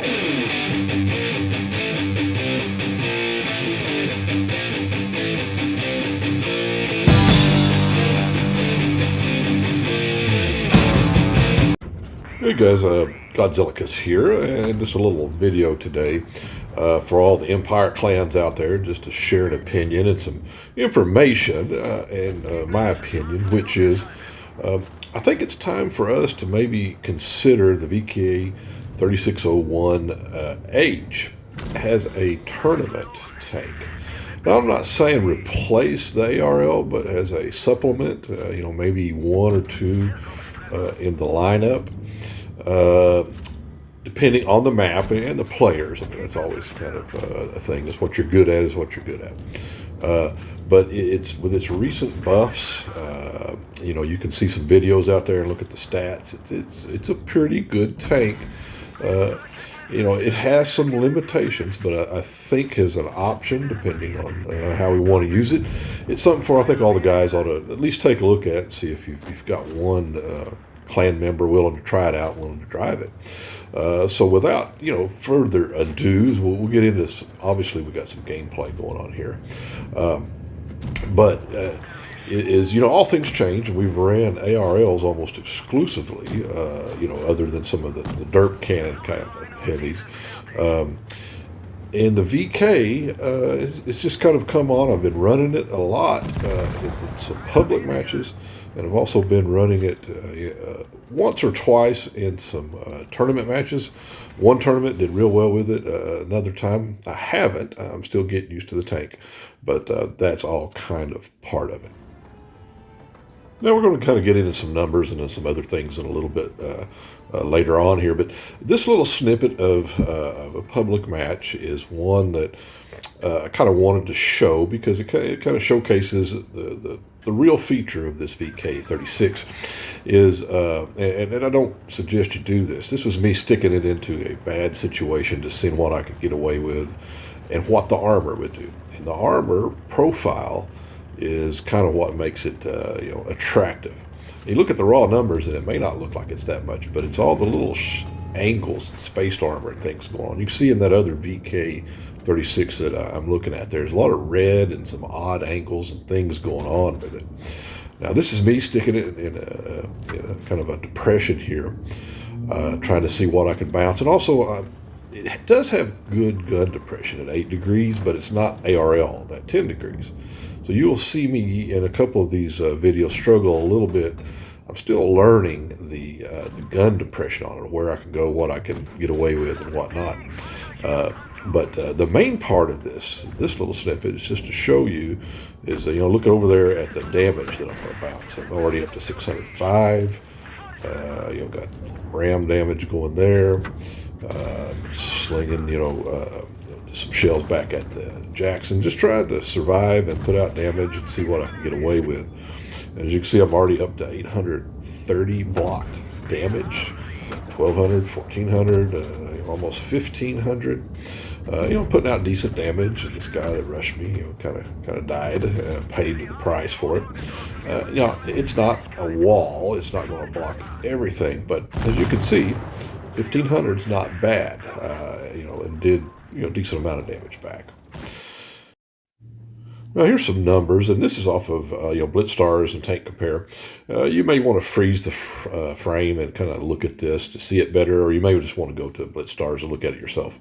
Hey guys, Godzillicus here, and just a little video today for all the Empire clans out there, just to share an opinion and some information, and my opinion, which is I think it's time for us to maybe consider the VK 3601H as a tournament tank. Now, I'm not saying replace the ARL, but as a supplement, maybe one or two in the lineup. Uh, Depending on the map and the players. I mean, that's always kind of a thing. That's what you're good at is what you're good at. But it's with its recent buffs. You can see some videos out there and look at the stats. It's a pretty good tank. It has some limitations, but I think as an option, depending on how we want to use it, it's something for I think all the guys ought to at least take a look at and see if you've got one clan member willing to try it out, willing to drive it. So without further ado, we'll get into this. Obviously, we got some gameplay going on here, but all things change, and we've ran ARLs almost exclusively. Other than some of the derp cannon kind of heavies. And the VK, it's just kind of come on. I've been running it a lot in some public matches, and I've also been running it once or twice in some tournament matches. One tournament did real well with it. Another time I haven't. I'm still getting used to the tank, but that's all kind of part of it. Now we're going to kind of get into some numbers and some other things in a little bit later on here. But this little snippet of a public match is one that I kind of wanted to show because it kind of showcases the real feature of this VK36 is, and I don't suggest you do this. This was me sticking it into a bad situation to see what I could get away with and what the armor would do. And the armor profile is kind of what makes it attractive. You look at the raw numbers and it may not look like it's that much, but it's all the little angles and spaced armor and things going on. You can see in that other VK36 that I'm looking at, there's a lot of red and some odd angles and things going on with it. Now this is me sticking it in a kind of a depression here, trying to see what I can bounce. And also it does have good gun depression at 8 degrees, but it's not ARL at 10 degrees. So you'll see me in a couple of these videos struggle a little bit. I'm still learning the gun depression on it, where I can go, what I can get away with, and whatnot. But the main part of this little snippet is just to show you is, look over there at the damage that I'm going to bounce. I'm already up to 605. Got ram damage going there. Slinging, some shells back at the Jackson, just trying to survive and put out damage and see what I can get away with. And as you can see, I'm already up to 830 blocked damage, 1,200, 1,400, almost 1,500. Putting out decent damage. And this guy that rushed me, kind of died, paid the price for it. It's not a wall. It's not going to block everything, but as you can see, 1,500 is not bad. And did decent amount of damage back. Now here's some numbers, and this is off of BlitzStars and Tank Compare. You may want to freeze the frame and kind of look at this to see it better, or you may just want to go to BlitzStars and look at it yourself.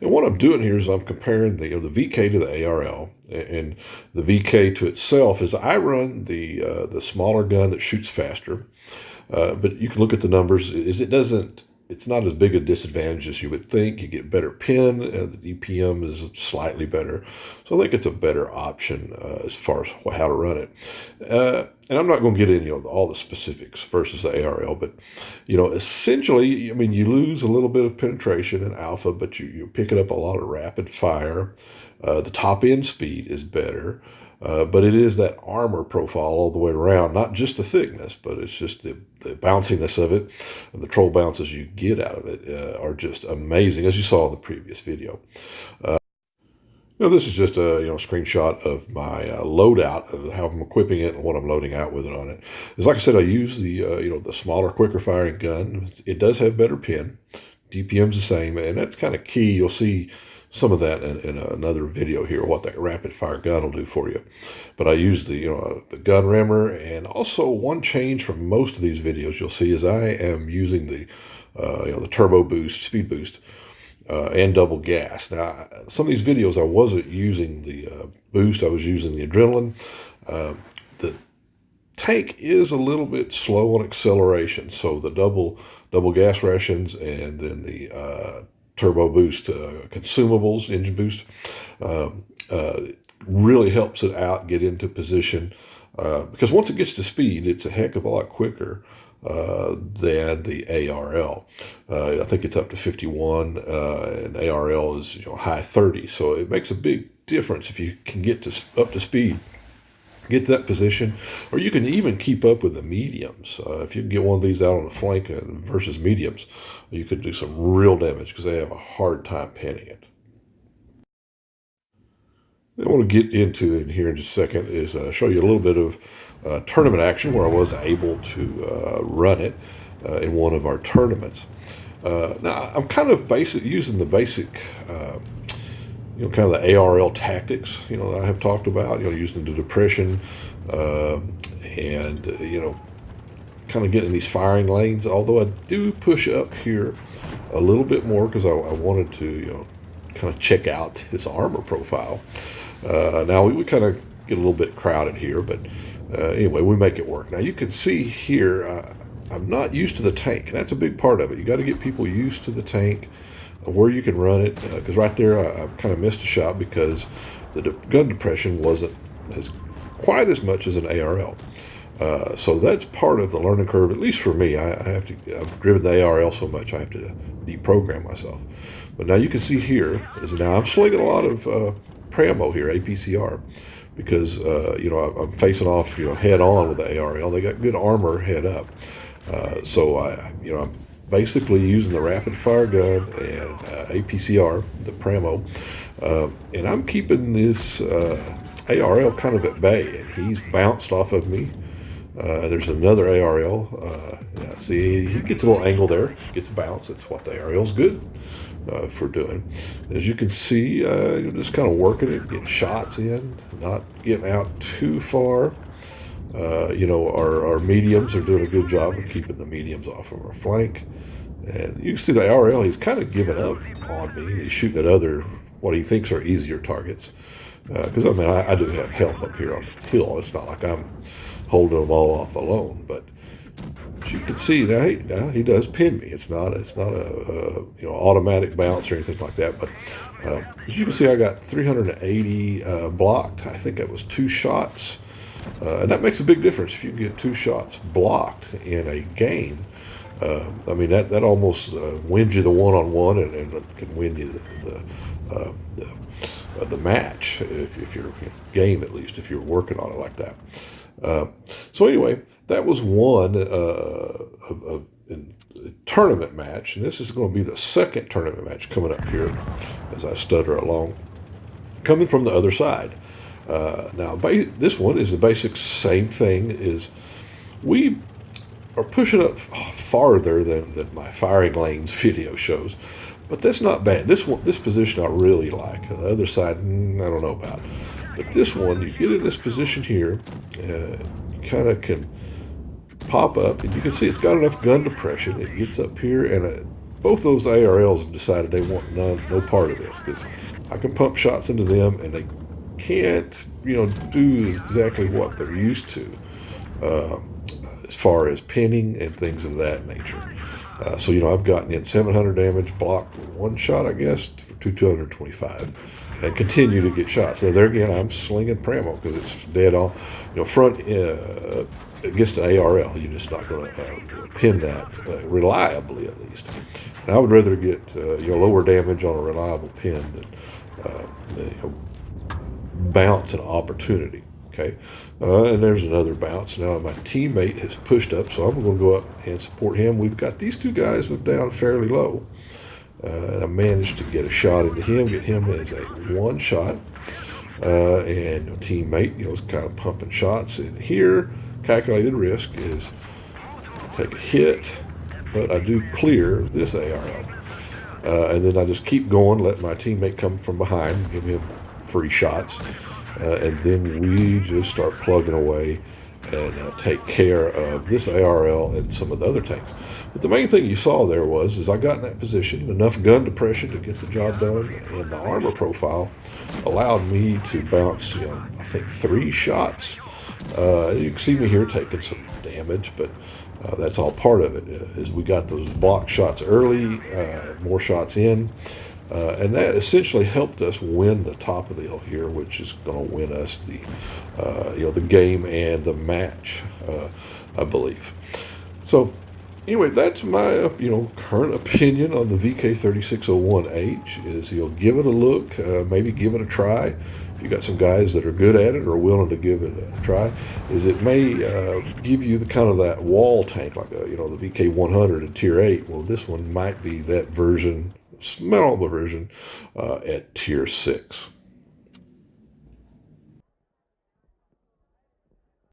And what I'm doing here is I'm comparing the VK to the ARL, and the VK to itself is I run the smaller gun that shoots faster, but you can look at the numbers. It's not as big a disadvantage as you would think. You get better pin. The DPM is slightly better. So I think it's a better option as far as how to run it. And I'm not going to get into all the specifics versus the ARL, but essentially, you lose a little bit of penetration in alpha, but you're picking up a lot of rapid fire. The top end speed is better. But it is that armor profile all the way around, not just the thickness, but it's just the bounciness of it, and the troll bounces you get out of it are just amazing, as you saw in the previous video. This is just a screenshot of my loadout of how I'm equipping it and what I'm loading out with it on it. It's like I said, I use the the smaller, quicker firing gun. It does have better pin. DPM's the same, and that's kind of key. You'll see some of that in another video here, what that rapid fire gun will do for you. But I use the gun rimmer, and also one change from most of these videos you'll see is I am using the turbo boost, speed boost, and double gas. Now, some of these videos I wasn't using the boost, I was using the adrenaline. The tank is a little bit slow on acceleration, so the double gas rations and then the turbo boost consumables, engine boost, really helps it out get into position, because once it gets to speed, it's a heck of a lot quicker than the ARL. I think it's up to 51, and ARL is high 30. So it makes a big difference if you can get up to speed, get that position, or you can even keep up with the mediums. If you can get one of these out on the flank versus mediums, you could do some real damage because they have a hard time pinning it. What I want to get into in here in just a second is show you a little bit of tournament action where I was able to run it in one of our tournaments. Now, I'm kind of using the basic kind of the ARL tactics, that I have talked about, using the depression, and, kind of getting these firing lanes, although I do push up here a little bit more because I wanted to, kind of check out his armor profile. Now, we kind of get a little bit crowded here, but anyway, we make it work. Now, you can see here, I'm not used to the tank, and that's a big part of it. You got to get people used to the tank, where you can run it, because right there I kind of missed a shot because the gun depression wasn't quite as much as an ARL. So that's part of the learning curve, at least for me. I've driven the ARL so much I have to deprogram myself. But now you can see here is now I'm slinging a lot of Pramo here, APCR, because I'm facing off head on with the ARL. They got good armor head up, so I'm basically using the rapid fire gun and APCR, the Pramo, and I'm keeping this ARL kind of at bay, and he's bounced off of me. There's another ARL. See, he gets a little angle there, gets bounced. That's what the ARL's good for doing. As you can see, you're just kind of working it, getting shots in, not getting out too far. Our mediums are doing a good job of keeping the mediums off of our flank. And you can see the ARL, he's kind of given up on me. He's shooting at what he thinks are easier targets. Because, I do have help up here on the hill. It's not like I'm holding them all off alone. But as you can see, now he does pin me. It's not a automatic bounce or anything like that. But as you can see, I got 380 blocked. I think that was 2 shots. And that makes a big difference if you can get 2 shots blocked in a game. That almost wins you the one-on-one and can win you the match if you're game, at least if you're working on it like that. So anyway, that was one tournament match, and this is going to be the second tournament match coming up here as I stutter along, coming from the other side. Now, this one is the basic same thing. Is we are pushing up farther than my firing lanes video shows, but that's not bad. This position I really like. The other side, I don't know about. But this one, you get in this position here, you kind of can pop up, and you can see it's got enough gun depression. It gets up here, and both those ARLs have decided they want no part of this, because I can pump shots into them, and they can't, do exactly what they're used to as far as pinning and things of that nature. So I've gotten in 700 damage, blocked 1 shot, I guess, for 225, and continue to get shots. So there again, I'm slinging Pramo because it's dead on, front against an ARL. You're just not going to pin that reliably, at least. And I would rather get lower damage on a reliable pin than bounce an opportunity. Okay, and there's another bounce. Now my teammate has pushed up, so I'm going to go up and support him. We've got these 2 guys down fairly low, and I managed to get a shot into him, get him as a 1 shot, and teammate, is kind of pumping shots. And here, calculated risk is take a hit, but I do clear this ARL. And then I just keep going, let my teammate come from behind, give him free shots, and then we just start plugging away and take care of this ARL and some of the other tanks. But the main thing you saw there is I got in that position, enough gun depression to get the job done, and the armor profile allowed me to bounce, I think 3 shots. You can see me here taking some damage, but that's all part of it. Is we got those block shots early, more shots in, and that essentially helped us win the top of the hill here, which is going to win us the game and the match, I believe. So anyway, that's my current opinion on the VK3601H. Is give it a look, maybe give it a try. If you got some guys that are good at it or willing to give it a try, is it may give you the kind of that wall tank like the VK100 in Tier 8. Well, this one might be that version, small version, at Tier 6.